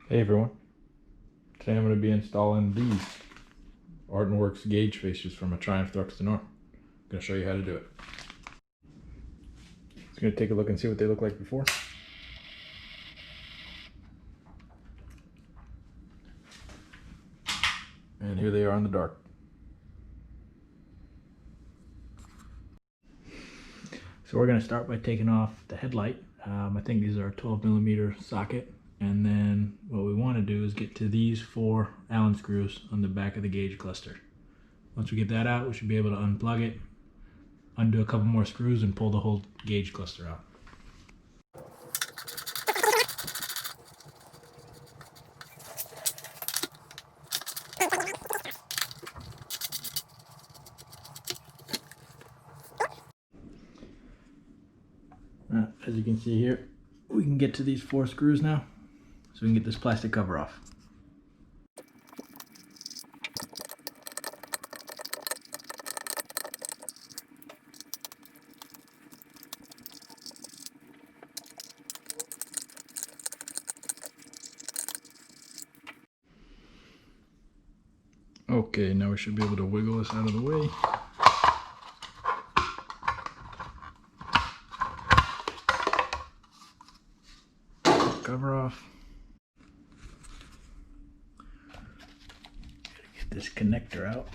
Hey everyone, today I'm going to be installing these Arton Works gauge faces from a Triumph Thruxton R. I'm going to show you how to do it. Just going to take a look and see what they look like before. And here they are in the dark. So we're going to start by taking off the headlight. I think these are a 12mm socket. And then what we want to do is get to these 4 Allen screws on the back of the gauge cluster. Once we get that out, we should be able to unplug it, undo a couple more screws, and pull the whole gauge cluster out. As you can see here, we can get to these 4 screws now, so we can get this plastic cover off. Okay, now we should be able to wiggle this out of the way. Cover off. Gotta get this connector out.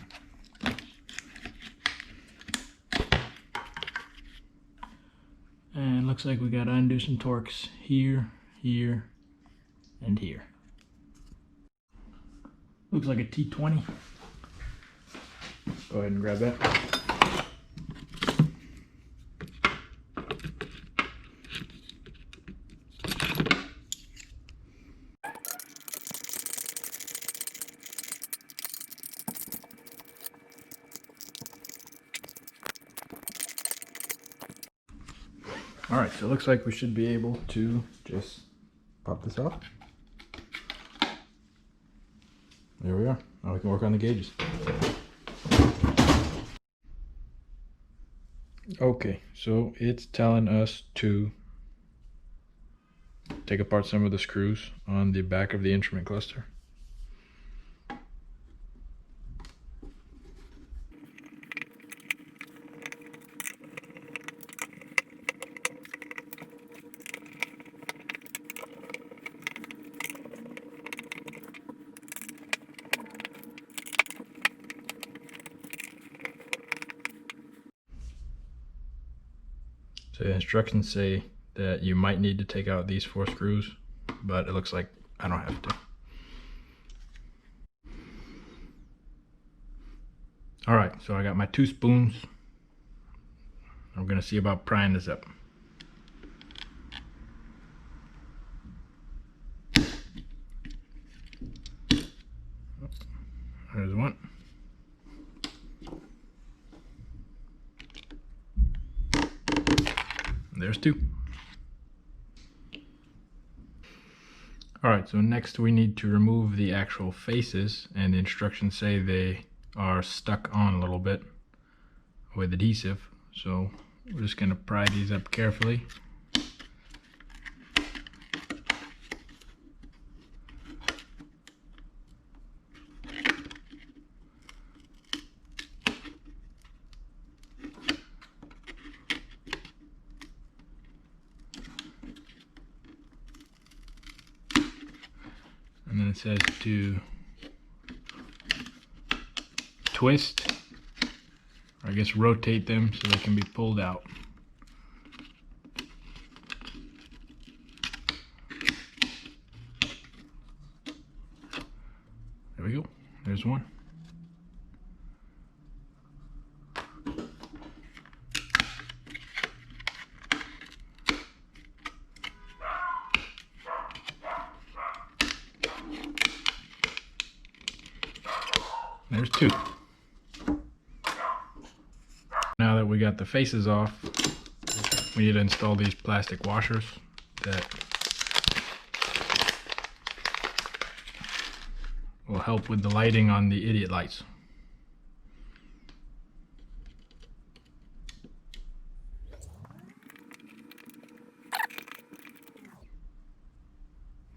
And looks like we gotta undo some Torx here, here, and here. Looks like a T20. Go ahead and grab that. Alright, so it looks like we should be able to just pop this off. There we are. Now we can work on the gauges. Okay, so it's telling us to take apart some of the screws on the back of the instrument cluster. So the instructions say that you might need to take out these 4 screws, but it looks like I don't have to. Alright, so I got my 2 spoons. I'm going to see about prying this up. There's one. There's 2. Alright, so next we need to remove the actual faces, and the instructions say they are stuck on a little bit with adhesive. So we're just going to pry these up carefully. And then it says to twist, or I guess rotate them so they can be pulled out. There we go. There's one. There's 2. Now that we got the faces off, we need to install these plastic washers that will help with the lighting on the idiot lights.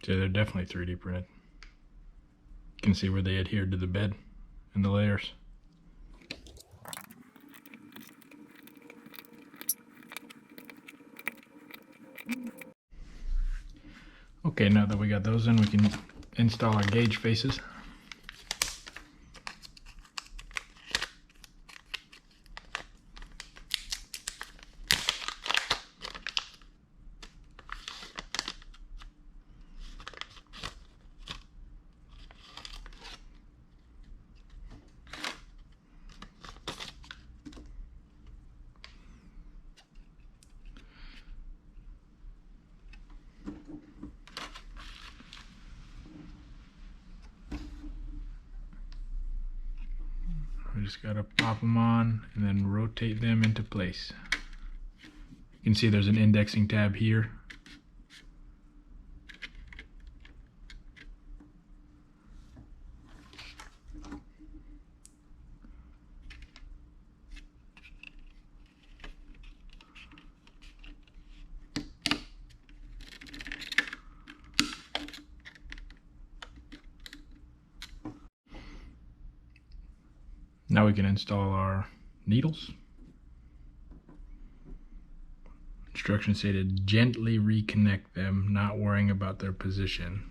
So they're definitely 3D printed. You can see where they adhered to the bed and the layers. Okay, now that we got those in, we can install our gauge faces. We just gotta pop them on and then rotate them into place. You can see there's an indexing tab here. Now we can install our needles. Instructions say to gently reconnect them, not worrying about their position.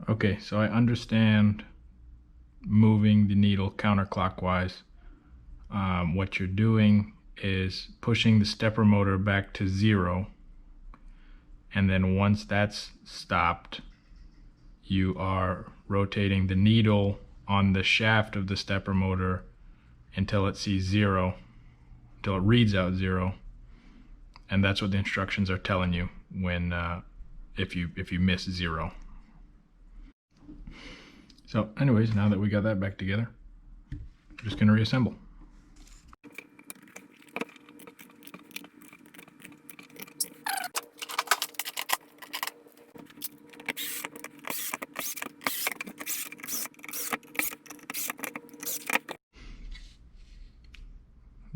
Okay, so I understand moving the needle counterclockwise. What you're doing is pushing the stepper motor back to 0, and then once that's stopped, you are rotating the needle on the shaft of the stepper motor until it sees 0, until it reads out 0, and that's what the instructions are telling you when if you miss 0. So anyways, now that we got that back together, we're just going to reassemble.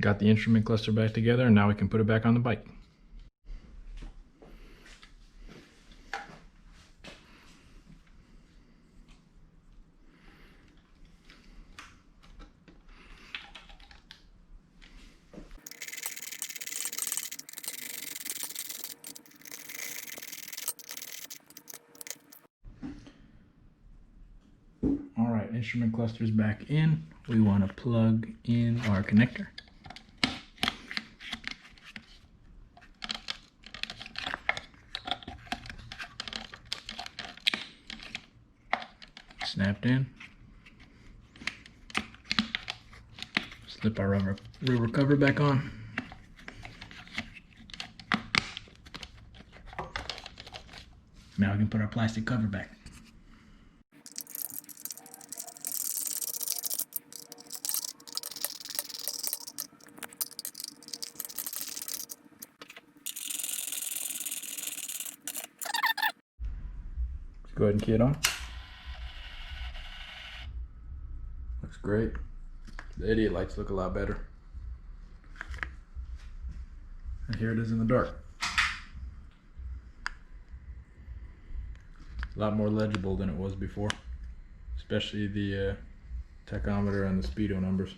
Got the instrument cluster back together, and now we can put it back on the bike. Alright, instrument cluster's back in. We want to plug in our connector. Snapped in. Slip our rubber cover back on. Now we can put our plastic cover back. Let's go ahead and key it on. Looks great. The idiot lights look a lot better. And here it is in the dark. A lot more legible than it was before, especially the tachometer and the speedo numbers.